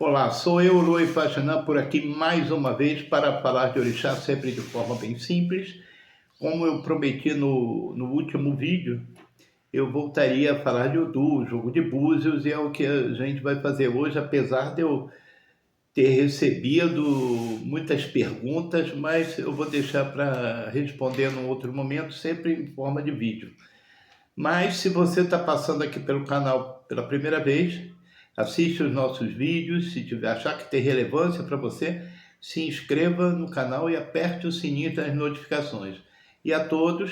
Olá, sou eu, Luiz Faxinã, por aqui mais uma vez para falar de orixá, sempre de forma bem simples. Como eu prometi no último vídeo, eu voltaria a falar de Odu, jogo de búzios, e é o que a gente vai fazer hoje, apesar de eu ter recebido muitas perguntas, mas eu vou deixar para responder num outro momento, sempre em forma de vídeo. Mas se você está passando aqui pelo canal pela primeira vez, assiste os nossos vídeos, se tiver achar que tem relevância para você, se inscreva no canal e aperte o sininho das notificações. E a todos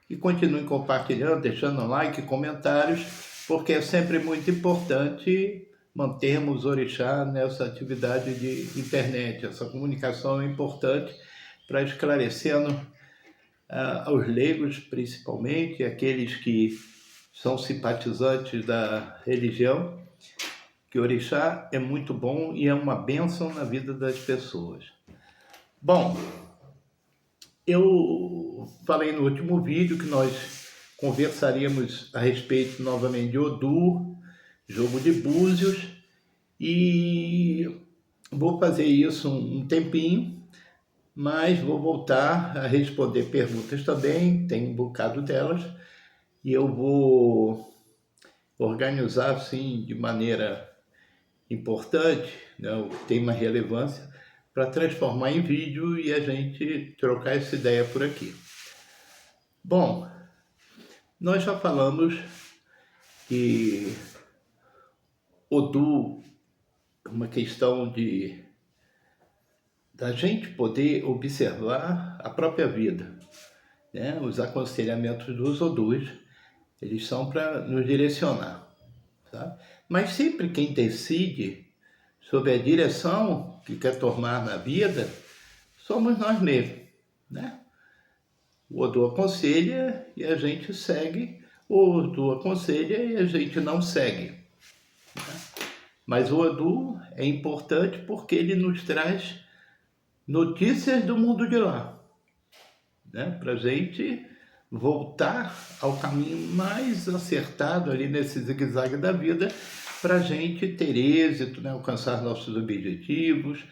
que continuem compartilhando, deixando like, comentários, porque é sempre muito importante mantermos o orixá nessa atividade de internet. Essa comunicação é importante para esclarecendo aos leigos, principalmente, aqueles que são simpatizantes da religião, que o orixá é muito bom e é uma bênção na vida das pessoas. Bom, eu falei no último vídeo que nós conversaríamos a respeito novamente de Odu, jogo de búzios, e vou fazer isso um tempinho, mas vou voltar a responder perguntas também, tem um bocado delas, e eu vou organizar assim de maneira importante, né, tem uma relevância, para transformar em vídeo e a gente trocar essa ideia por aqui. Bom, nós já falamos que Odu é uma questão da gente poder observar a própria vida, né? Os aconselhamentos dos Odus, eles são para nos direcionar, tá? Mas sempre quem decide sobre a direção que quer tomar na vida somos nós mesmos, né? O Odu aconselha e a gente segue, o Odu aconselha e a gente não segue, né? Mas o Odu é importante porque ele nos traz notícias do mundo de lá, né? Para a gente voltar ao caminho mais acertado ali nesse zigue-zague da vida, para a gente ter êxito, né? Alcançar nossos objetivos,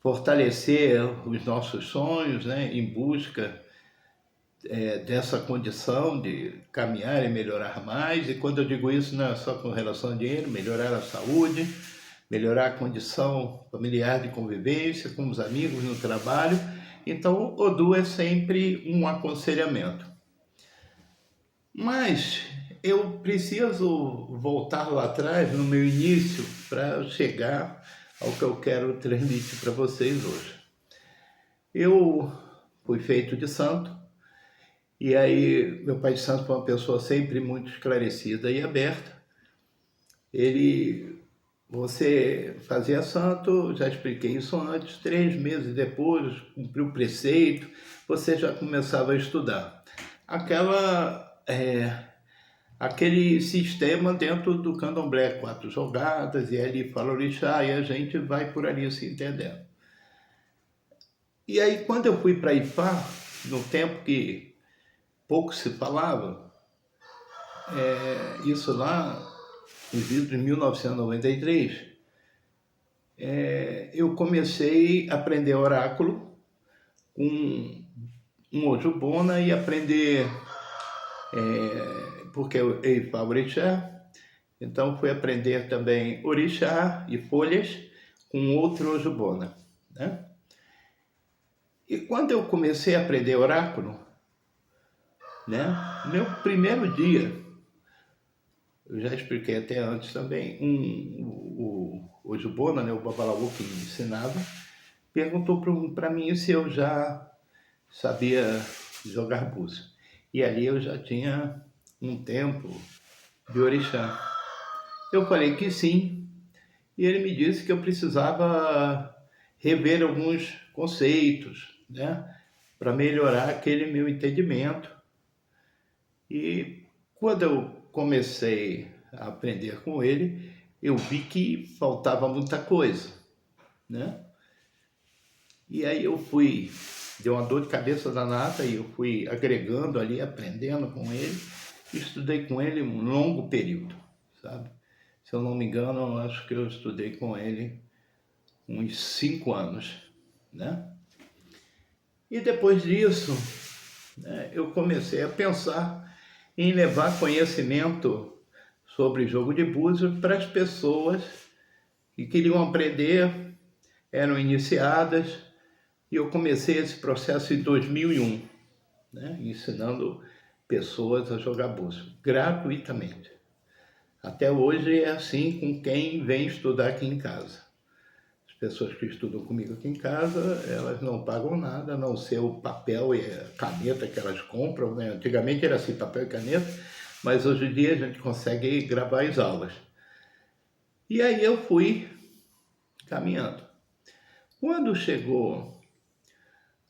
fortalecer os nossos sonhos, né? Em busca dessa condição de caminhar e melhorar mais. E quando eu digo isso, não é só com relação ao dinheiro, melhorar a saúde, melhorar a condição familiar de convivência com os amigos no trabalho. Então, Odu é sempre um aconselhamento. Mas eu preciso voltar lá atrás, no meu início, para chegar ao que eu quero transmitir para vocês hoje. Eu fui feito de santo, e aí meu pai de santo foi uma pessoa sempre muito esclarecida e aberta. Você fazia santo, já expliquei isso antes, 3 meses depois, cumpriu o preceito, você já começava a estudar. Aquele sistema dentro do candomblé, 4 jogadas, e ali fala orixá, e a gente vai por ali se entendendo. E aí, quando eu fui para Ifá, no tempo que pouco se falava, isso lá, em 1993, eu comecei a aprender oráculo com um Ojubona e aprender, porque eu Ifá orixá, então fui aprender também orixá e folhas com outro Ojubona, né? E quando eu comecei a aprender oráculo, né, meu primeiro dia, eu já expliquei até antes também, o Ojubona, né, o Babalaô que me ensinava, perguntou para mim se eu já sabia jogar búzio. E ali eu já tinha um tempo de orixá. Eu falei que sim, e ele me disse que eu precisava rever alguns conceitos, né, para melhorar aquele meu entendimento. E quando eu comecei a aprender com ele, eu vi que faltava muita coisa, né? E aí deu uma dor de cabeça danada, e eu fui agregando ali, aprendendo com ele, estudei com ele um longo período, sabe? Se eu não me engano, eu acho que eu estudei com ele uns 5 anos, né? E depois disso, né, eu comecei a pensar em levar conhecimento sobre jogo de búzios para as pessoas que queriam aprender, eram iniciadas, e eu comecei esse processo em 2001, né, ensinando pessoas a jogar búzios, gratuitamente. Até hoje é assim com quem vem estudar aqui em casa. As pessoas que estudam comigo aqui em casa, elas não pagam nada, a não ser o papel e a caneta que elas compram, né? Antigamente era assim, papel e caneta, mas hoje em dia a gente consegue gravar as aulas. E aí eu fui caminhando. Quando chegou,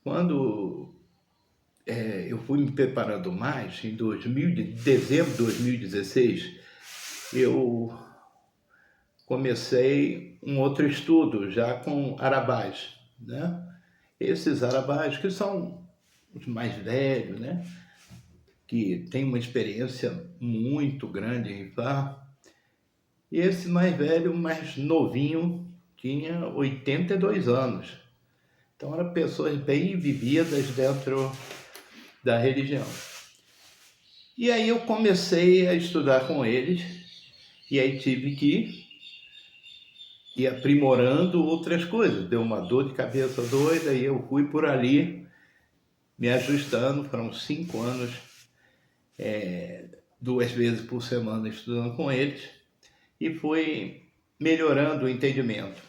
quando eu fui me preparando mais, em dezembro de 2016, eu comecei um outro estudo já com arabás, né? Esses arabás que são os mais velhos, né? Que têm uma experiência muito grande em Fá. E esse mais velho, mais novinho, tinha 82 anos. Então eram pessoas bem vividas dentro da religião. E aí eu comecei a estudar com eles, e aí tive que ir aprimorando outras coisas. Deu uma dor de cabeça doida e eu fui por ali me ajustando. Foram 5 anos, 2 vezes por semana estudando com eles, e fui melhorando o entendimento.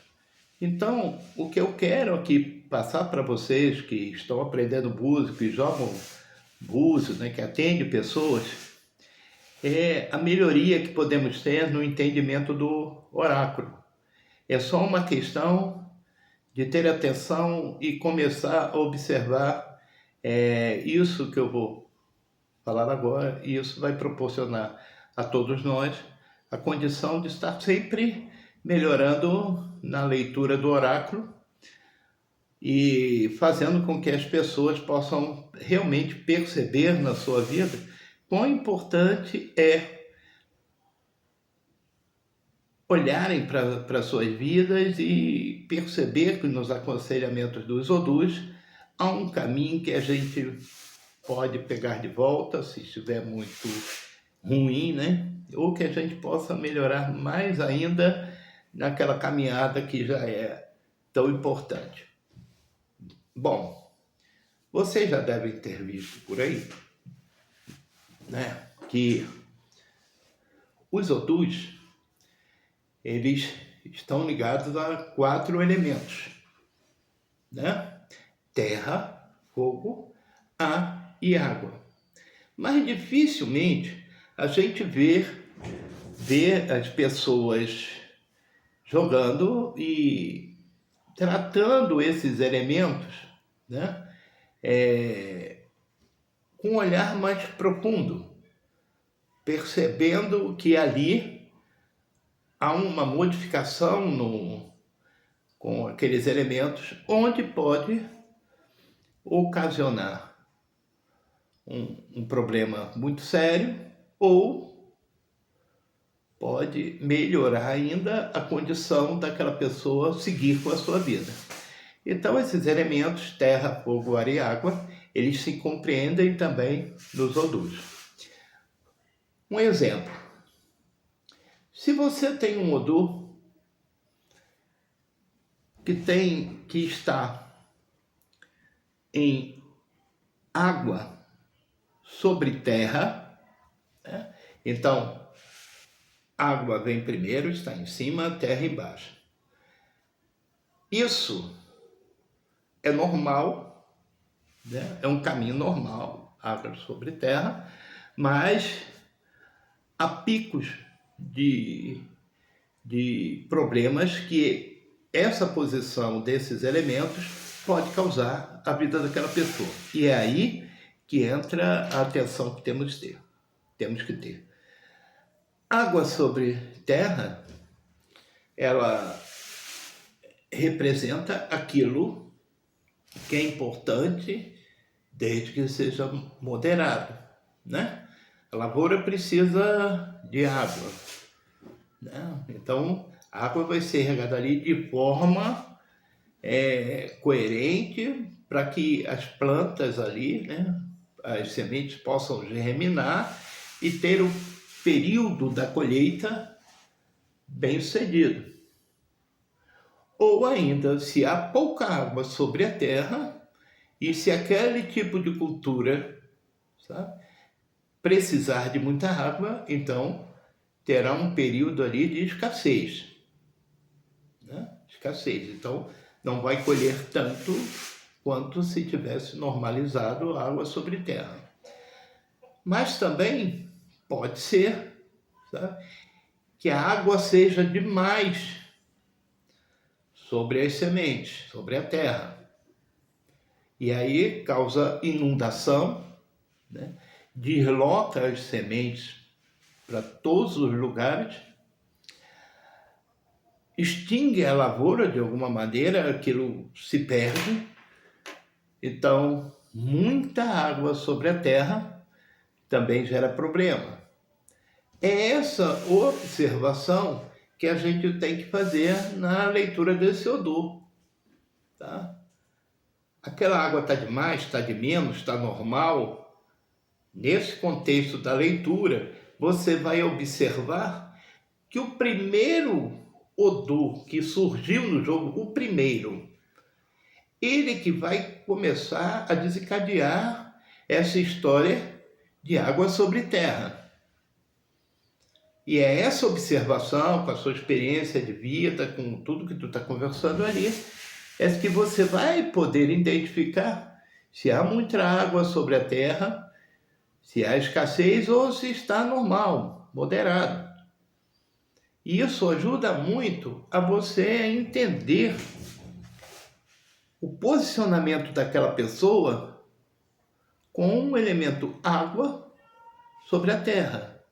Então, o que eu quero aqui passar para vocês que estão aprendendo búzios, que jogam búzios, né, que atendem pessoas, é a melhoria que podemos ter no entendimento do oráculo. É só uma questão de ter atenção e começar a observar isso que eu vou falar agora, e isso vai proporcionar a todos nós a condição de estar sempre melhorando na leitura do oráculo e fazendo com que as pessoas possam realmente perceber na sua vida quão importante é olharem para suas vidas e perceber que nos aconselhamentos dos odus há um caminho que a gente pode pegar de volta se estiver muito ruim, né? Ou que a gente possa melhorar mais ainda naquela caminhada que já é tão importante. Bom, vocês já devem ter visto por aí, né, que os odus, eles estão ligados a 4 elementos, né? Terra, fogo, ar e água. Mas dificilmente a gente vê as pessoas jogando e tratando esses elementos, né? Com um olhar mais profundo, percebendo que ali há uma modificação com aqueles elementos, onde pode ocasionar um problema muito sério ou pode melhorar ainda a condição daquela pessoa seguir com a sua vida. Então, esses elementos, terra, fogo, ar e água, eles se compreendem também nos odus. Um exemplo. Se você tem um odu que está em água sobre terra, né? Então, água vem primeiro, está em cima, terra embaixo. Isso é normal, né? É um caminho normal, água sobre terra, mas há picos de problemas que essa posição desses elementos pode causar à vida daquela pessoa. E é aí que entra a atenção que temos que ter. Água sobre terra, ela representa aquilo que é importante desde que seja moderado, né? A lavoura precisa de água, né? Então, a água vai ser regada ali de forma coerente para que as plantas ali, né, as sementes possam germinar e ter o período da colheita bem sucedido. Ou ainda, se há pouca água sobre a terra e se aquele tipo de cultura, sabe, precisar de muita água, então terá um período ali de escassez, né? Escassez. Então, não vai colher tanto quanto se tivesse normalizado a água sobre terra. Mas também pode ser, sabe, que a água seja demais sobre as sementes, sobre a terra. E aí causa inundação, né? Desloca as sementes para todos os lugares, extingue a lavoura de alguma maneira, aquilo se perde. Então, muita água sobre a terra também gera problema. É essa observação que a gente tem que fazer na leitura desse odor, tá? Aquela água está de mais, está de menos, está normal? Nesse contexto da leitura, você vai observar que o primeiro odor que surgiu no jogo, o primeiro, ele que vai começar a desencadear essa história de água sobre terra. E é essa observação, com a sua experiência de vida, com tudo que tu está conversando ali, é que você vai poder identificar se há muita água sobre a terra, se há escassez ou se está normal, moderado. E isso ajuda muito a você entender o posicionamento daquela pessoa com o elemento água sobre a terra.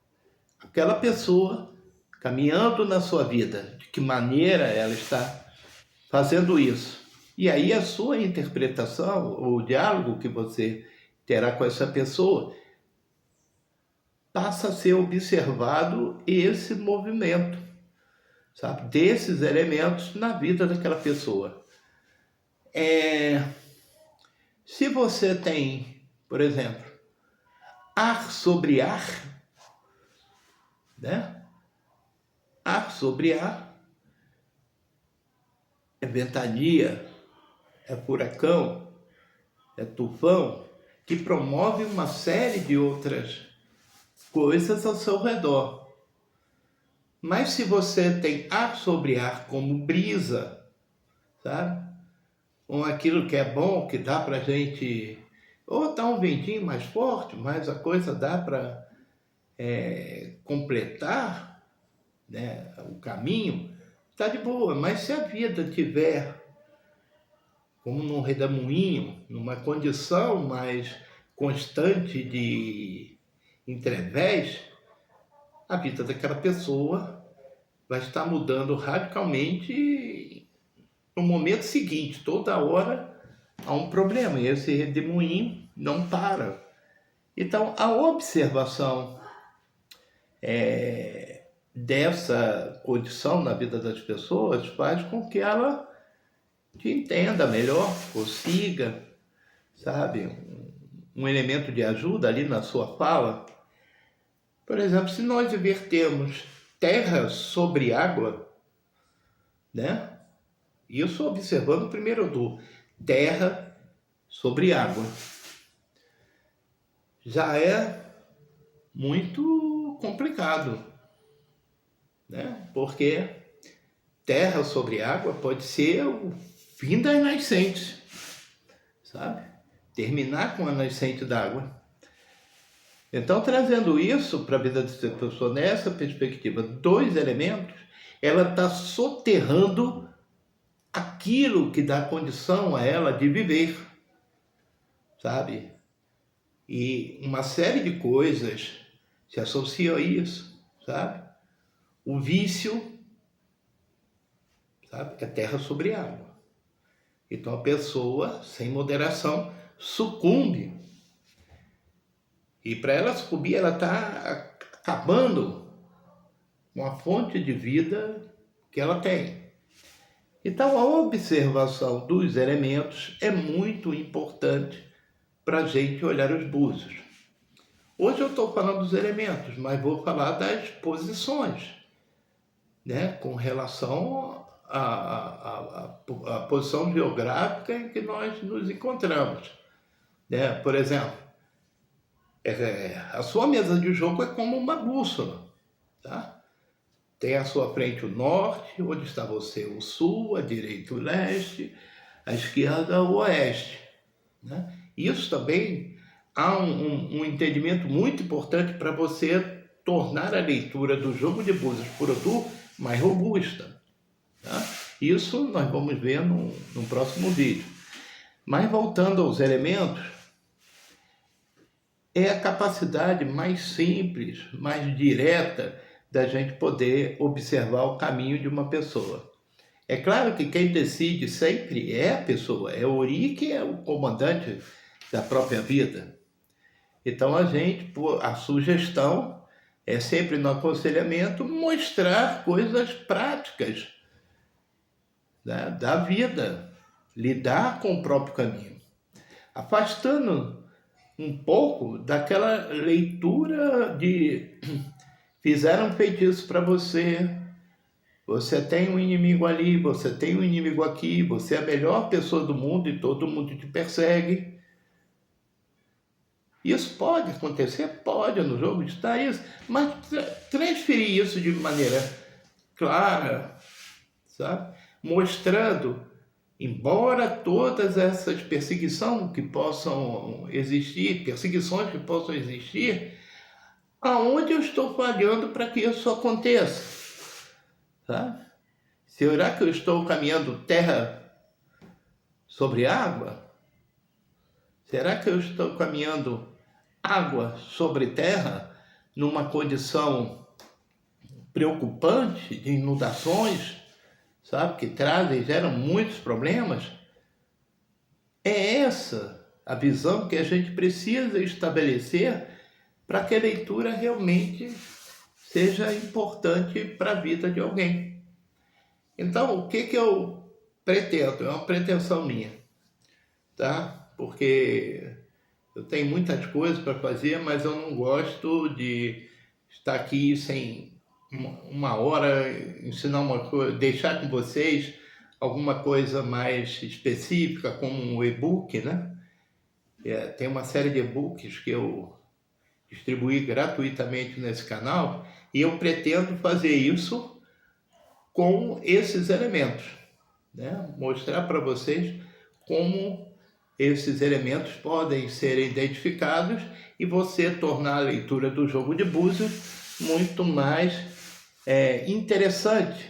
Aquela pessoa caminhando na sua vida, de que maneira ela está fazendo isso. E aí a sua interpretação, o diálogo que você terá com essa pessoa, passa a ser observado esse movimento, sabe, desses elementos na vida daquela pessoa. Se você tem, por exemplo, ar sobre ar, né? Ar sobre ar é ventania, é furacão, é tufão, que promove uma série de outras coisas ao seu redor. Mas se você tem ar sobre ar como brisa, sabe? Com aquilo que é bom, que dá para a gente, ou tá um ventinho mais forte, mas a coisa dá para completar, né, o caminho, está de boa. Mas se a vida tiver como num redemoinho, numa condição mais constante de entrevés, a vida daquela pessoa vai estar mudando radicalmente no momento seguinte. Toda hora há um problema e esse redemoinho não para. Então, a observação dessa condição na vida das pessoas faz com que ela te entenda melhor, consiga, sabe, um elemento de ajuda ali na sua fala. Por exemplo, se nós invertermos terra sobre água, né? Isso observando o primeiro do terra sobre água. Já é muito complicado, né? Porque terra sobre água pode ser o fim das nascentes, sabe? Terminar com a nascente d'água. Então, trazendo isso para a vida dessa pessoa nessa perspectiva, dois elementos, ela está soterrando aquilo que dá condição a ela de viver, sabe? E uma série de coisas se associam a isso, sabe? O vício, sabe, é terra sobre água. Então a pessoa, sem moderação, sucumbe. E para ela sucumbir, ela está acabando com a fonte de vida que ela tem. Então, a observação dos elementos é muito importante para a gente olhar os búzios. Hoje eu estou falando dos elementos, mas vou falar das posições, né, com relação à posição geográfica em que nós nos encontramos. Né? Por exemplo, a sua mesa de jogo é como uma bússola. Tá? Tem à sua frente o norte, onde está você, o sul, a direita o leste, a esquerda o oeste. Né? Isso também há um entendimento muito importante para você tornar a leitura do jogo de búzios por Odoo mais robusta. Tá? Isso nós vamos ver no próximo vídeo. Mas voltando aos elementos, é a capacidade mais simples, mais direta da gente poder observar o caminho de uma pessoa. É claro que quem decide sempre é a pessoa, é o Ori que é o comandante da própria vida. Então a sugestão é sempre no aconselhamento mostrar coisas práticas, né, da vida, lidar com o próprio caminho, afastando um pouco daquela leitura de fizeram um feitiço para você, você tem um inimigo ali, você tem um inimigo aqui, você é a melhor pessoa do mundo e todo mundo te persegue. Isso pode acontecer? Pode, no jogo está isso, mas transferir isso de maneira clara, sabe? Mostrando, embora todas essas perseguições que possam existir, aonde eu estou falhando para que isso aconteça? Tá? Será que eu estou caminhando terra sobre água? Será que eu estou caminhando água sobre terra numa condição preocupante de inundações, sabe, que trazem, geram muitos problemas? É essa a visão que a gente precisa estabelecer para que a leitura realmente seja importante para a vida de alguém. Então, o que eu pretendo? É uma pretensão minha, tá? Porque eu tenho muitas coisas para fazer, mas eu não gosto de estar aqui sem uma hora, ensinar uma coisa, deixar com vocês alguma coisa mais específica, como um e-book, né? Tem uma série de e-books que eu distribuí gratuitamente nesse canal e eu pretendo fazer isso com esses elementos, né? Mostrar para vocês como esses elementos podem ser identificados e você tornar a leitura do jogo de búzios muito mais interessante,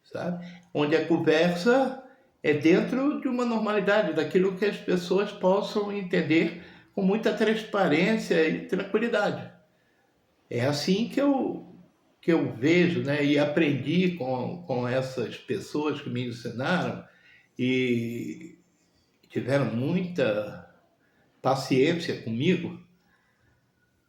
sabe? Onde a conversa é dentro de uma normalidade, daquilo que as pessoas possam entender com muita transparência e tranquilidade. É assim que eu vejo, né? E aprendi com essas pessoas que me ensinaram e tiveram muita paciência comigo,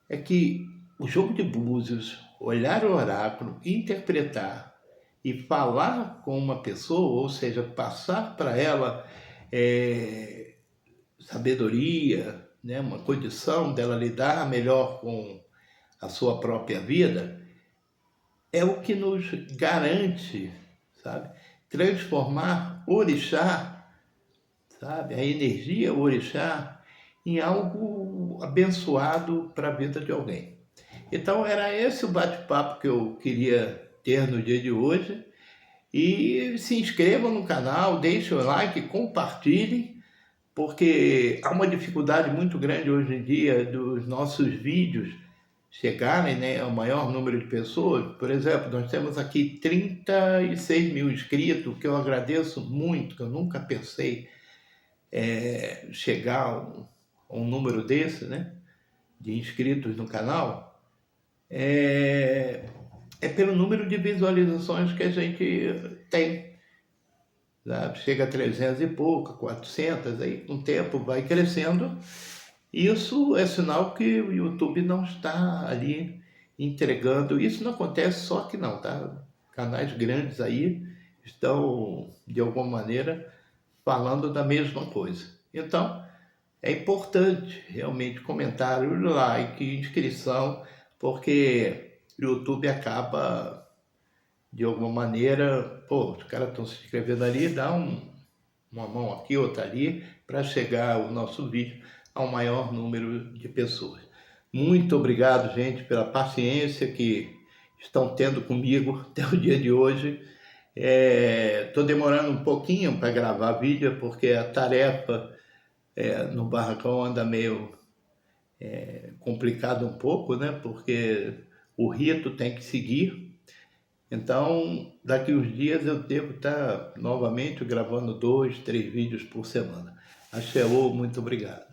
é que o jogo de búzios, olhar o oráculo, interpretar e falar com uma pessoa, ou seja, passar para ela sabedoria, né, uma condição dela lidar melhor com a sua própria vida, é o que nos garante, sabe, transformar orixá, sabe, a energia orixá em algo abençoado para a vida de alguém. Então era esse o bate-papo que eu queria ter no dia de hoje. E se inscrevam no canal, deixem o like, compartilhem, porque há uma dificuldade muito grande hoje em dia dos nossos vídeos chegarem, né, ao maior número de pessoas. Por exemplo, nós temos aqui 36 mil inscritos, que eu agradeço muito, que eu nunca pensei chegar a um número desse, né, de inscritos no canal. É pelo número de visualizações que a gente tem, sabe? Chega a 300 e pouco, 400, aí com o tempo vai crescendo. Isso é sinal que o YouTube não está ali entregando. Isso não acontece só aqui não, tá? Canais grandes aí estão, de alguma maneira, falando da mesma coisa. Então, é importante realmente comentário, like, inscrição, porque o YouTube acaba, de alguma maneira, pô, os caras estão se inscrevendo ali, dá uma mão aqui, outra ali, para chegar o nosso vídeo ao maior número de pessoas. Muito obrigado, gente, pela paciência que estão tendo comigo até o dia de hoje. Estou demorando um pouquinho para gravar vídeo, porque a tarefa no barracão anda meio complicado um pouco, né? Porque o rito tem que seguir. Então, daqui uns dias eu devo estar novamente gravando 2, 3 vídeos por semana. Axé, muito obrigado.